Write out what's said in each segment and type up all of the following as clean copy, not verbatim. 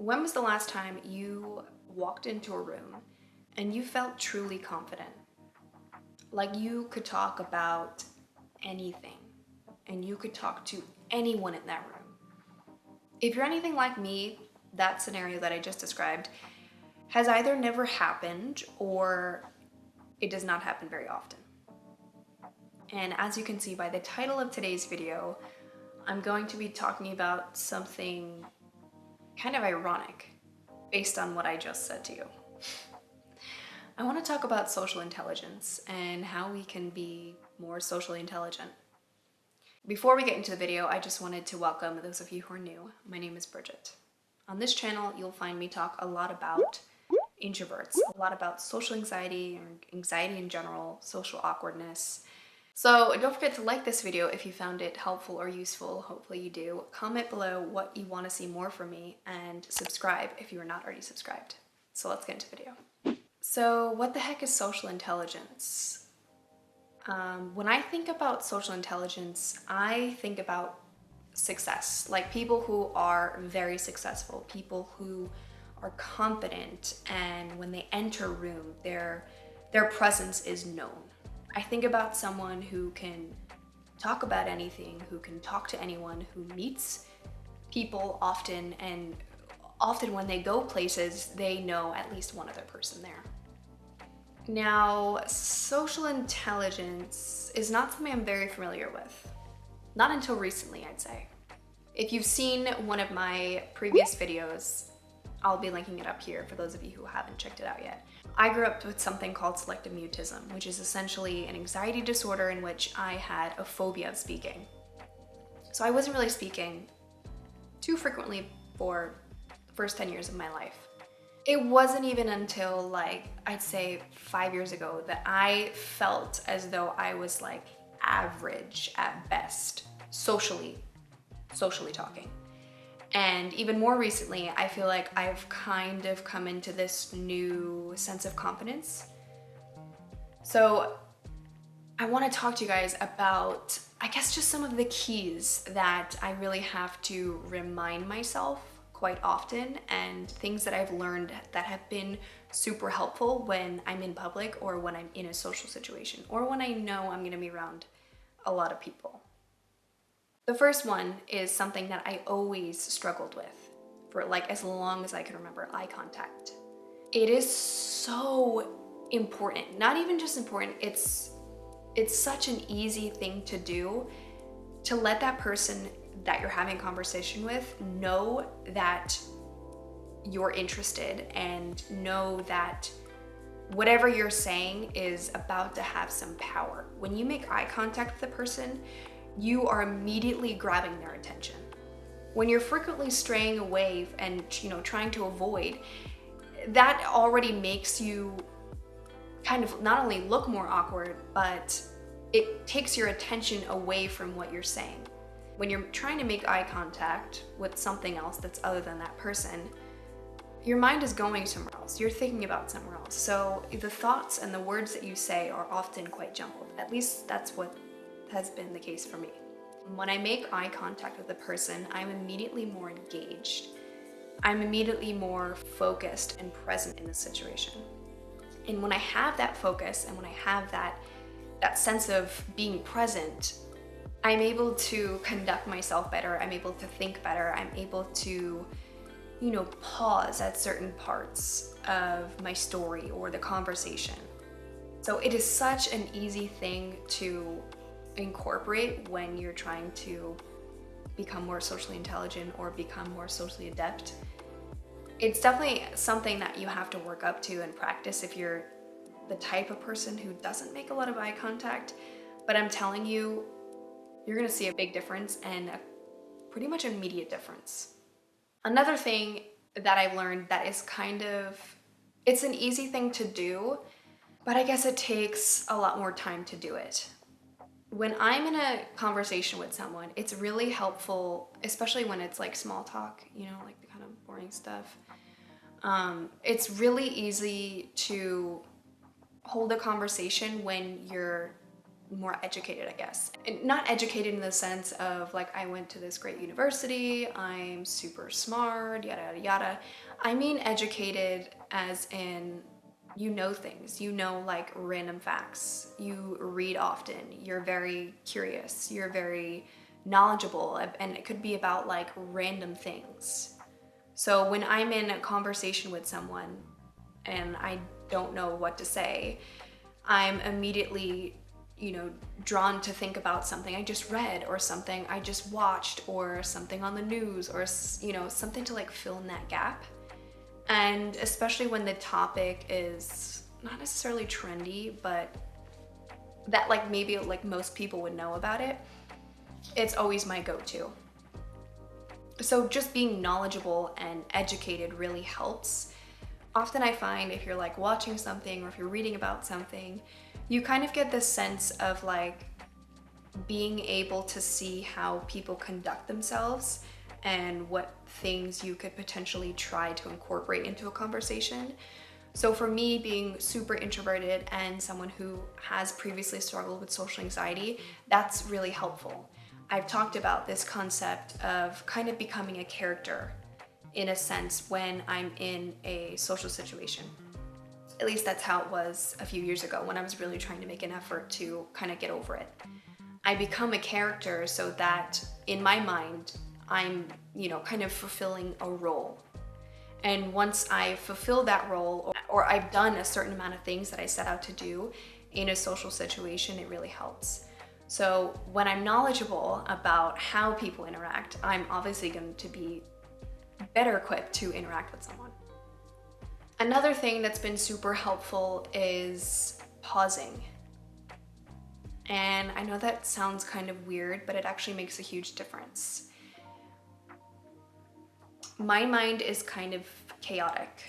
When was the last time you walked into a room and you felt truly confident? Like you could talk about anything and you could talk to anyone in that room. If you're anything like me, that scenario that I just described has either never happened or it does not happen very often. And as you can see by the title of today's video, I'm going to be talking about something kind of ironic based on what I just said to you. I want to talk about social intelligence and how we can be more socially intelligent. Before we get into the video, I just wanted to welcome those of you who are new. My name is Bridget. On this channel, you'll find me talk a lot about introverts, a lot about social anxiety or anxiety in general, social awkwardness. So don't forget to like this video if you found it helpful or useful. Hopefully you do. Comment below what you want to see more from me and subscribe if you are not already subscribed. So let's get into the video. So what the heck is social intelligence? When I think about social intelligence, I think about success, like people who are very successful, people who are confident, and when they enter a room, their presence is known. I think about someone who can talk about anything, who can talk to anyone, who meets people often, and often when they go places, they know at least one other person there. Now, social intelligence is not something I'm very familiar with. Not until recently, I'd say. If you've seen one of my previous videos, I'll be linking it up here for those of you who haven't checked it out yet. I grew up with something called selective mutism, which is essentially an anxiety disorder in which I had a phobia of speaking. So I wasn't really speaking too frequently for the first 10 years of my life. It wasn't even until I'd say 5 years ago that I felt as though I was like average at best, socially talking. And even more recently, I feel like I've kind of come into this new sense of confidence. So I want to talk to you guys about, I guess, just some of the keys that I really have to remind myself quite often, and things that I've learned that have been super helpful when I'm in public or when I'm in a social situation or when I know I'm going to be around a lot of people. The first one is something that I always struggled with for as long as I can remember: eye contact. It is so important. Not even just important, it's such an easy thing to do, to let that person that you're having a conversation with know that you're interested and know that whatever you're saying is about to have some power. When you make eye contact with a person, you are immediately grabbing their attention. When you're frequently straying away and trying to avoid, that already makes you kind of not only look more awkward, but it takes your attention away from what you're saying. When you're trying to make eye contact with something else that's other than that person, your mind is going somewhere else. You're thinking about somewhere else. So the thoughts and the words that you say are often quite jumbled. At least that's what has been the case for me. When I make eye contact with a person, I'm immediately more engaged. I'm immediately more focused and present in the situation. And when I have that focus and when I have that sense of being present, I'm able to conduct myself better. I'm able to think better. I'm able to, pause at certain parts of my story or the conversation. So it is such an easy thing to incorporate when you're trying to become more socially intelligent or become more socially adept. It's definitely something that you have to work up to and practice if you're the type of person who doesn't make a lot of eye contact. But I'm telling you, you're gonna see a big difference, and a pretty much immediate difference. Another thing that I've learned that is it's an easy thing to do, but I guess it takes a lot more time to do it. When I'm in a conversation with someone, it's really helpful, especially when it's like small talk, like the kind of boring stuff. It's really easy to hold a conversation when you're more educated, I guess. And not educated in the sense of like, I went to this great university, I'm super smart, yada, yada, yada. I mean educated as in, you know things, you know like random facts, you read often, you're very curious, you're very knowledgeable, and it could be about like random things. So when I'm in a conversation with someone and I don't know what to say, I'm immediately, drawn to think about something I just read or something I just watched or something on the news or, something to like fill in that gap. And especially when the topic is not necessarily trendy, but that like maybe like most people would know about it, it's always my go-to. So just being knowledgeable and educated really helps. Often I find if you're like watching something or if you're reading about something, you kind of get this sense of like being able to see how people conduct themselves and what things you could potentially try to incorporate into a conversation. So for me, being super introverted and someone who has previously struggled with social anxiety, that's really helpful. I've talked about this concept of kind of becoming a character in a sense when I'm in a social situation. At least that's how it was a few years ago when I was really trying to make an effort to kind of get over it. I become a character so that in my mind, I'm, kind of fulfilling a role. And once I fulfill that role or I've done a certain amount of things that I set out to do in a social situation, it really helps. So when I'm knowledgeable about how people interact, I'm obviously going to be better equipped to interact with someone. Another thing that's been super helpful is pausing. And I know that sounds kind of weird, but it actually makes a huge difference. My mind is kind of chaotic.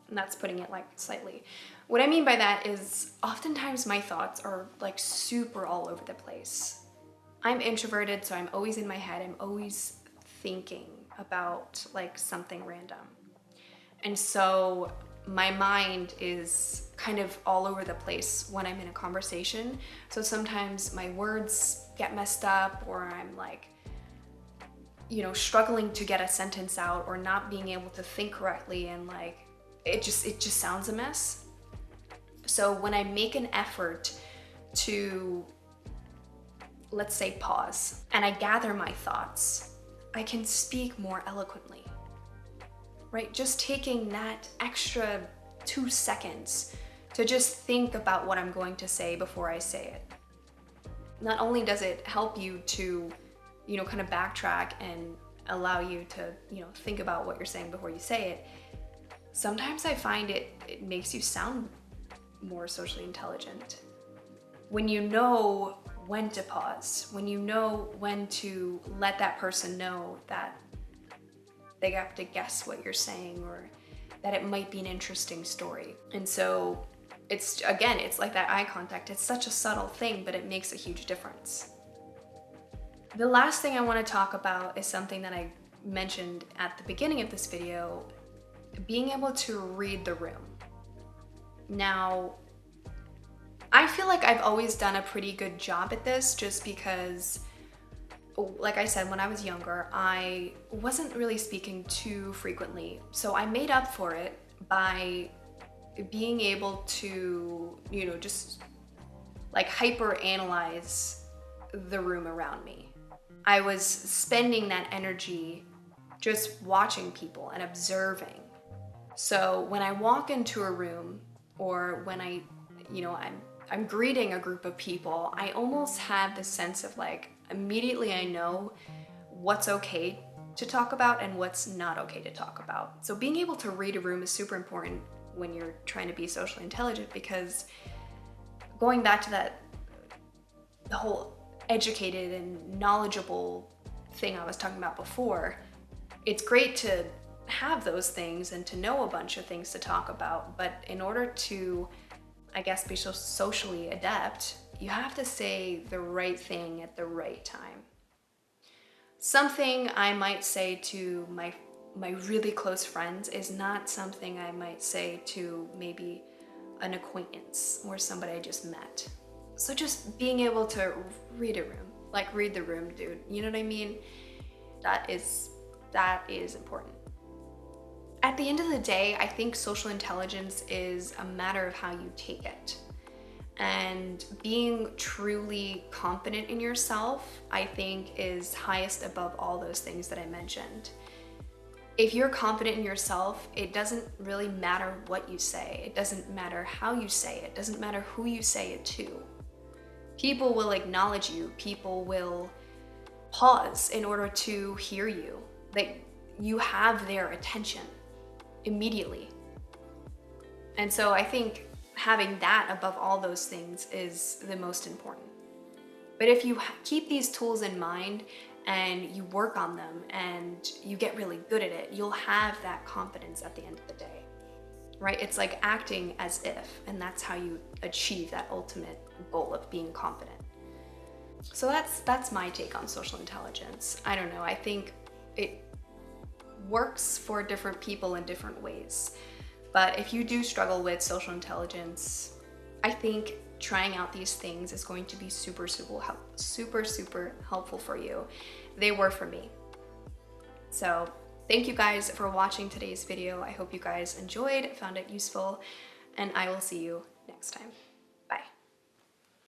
And that's putting it like slightly. What I mean by that is oftentimes my thoughts are like super all over the place. I'm introverted, so I'm always in my head. I'm always thinking about like something random. And so my mind is kind of all over the place when I'm in a conversation. So sometimes my words get messed up or I'm like, struggling to get a sentence out or not being able to think correctly and like, it just sounds a mess. So when I make an effort to, let's say, pause and I gather my thoughts, I can speak more eloquently. Right? Just taking that extra 2 seconds to just think about what I'm going to say before I say it. Not only does it help you to, kind of backtrack and allow you to, think about what you're saying before you say it, sometimes I find it makes you sound more socially intelligent. When you know when to pause, when you know when to let that person know that they have to guess what you're saying or that it might be an interesting story. And so it's like that eye contact. It's such a subtle thing, but it makes a huge difference. The last thing I want to talk about is something that I mentioned at the beginning of this video, being able to read the room. Now, I feel like I've always done a pretty good job at this just because, like I said, when I was younger, I wasn't really speaking too frequently. So I made up for it by being able to, just like hyper analyze the room around me. I was spending that energy just watching people and observing. So when I walk into a room or when I'm greeting a group of people, I almost have this sense of like, immediately I know what's okay to talk about and what's not okay to talk about. So being able to read a room is super important when you're trying to be socially intelligent, because going back to the whole educated and knowledgeable thing I was talking about before, it's great to have those things and to know a bunch of things to talk about, but in order to, I guess, be socially adept, you have to say the right thing at the right time. Something I might say to my really close friends is not something I might say to maybe an acquaintance or somebody I just met. So just being able to read a room, like read the room, dude. You know what I mean? That is important. At the end of the day, I think social intelligence is a matter of how you take it. And being truly confident in yourself, I think, is highest above all those things that I mentioned. If you're confident in yourself, it doesn't really matter what you say. It doesn't matter how you say it. It doesn't matter who you say it to. People will acknowledge you. People will pause in order to hear you. Like, you have their attention immediately. And so I think having that above all those things is the most important. But if you keep these tools in mind and you work on them and you get really good at it, you'll have that confidence at the end of the day, right? It's like acting as if, and that's how you achieve that ultimate goal of being confident. So that's my take on social intelligence. I don't know, I think it works for different people in different ways. But if you do struggle with social intelligence, I think trying out these things is going to be super helpful for you. They were for me. So thank you guys for watching today's video. I hope you guys enjoyed, found it useful, and I will see you next time.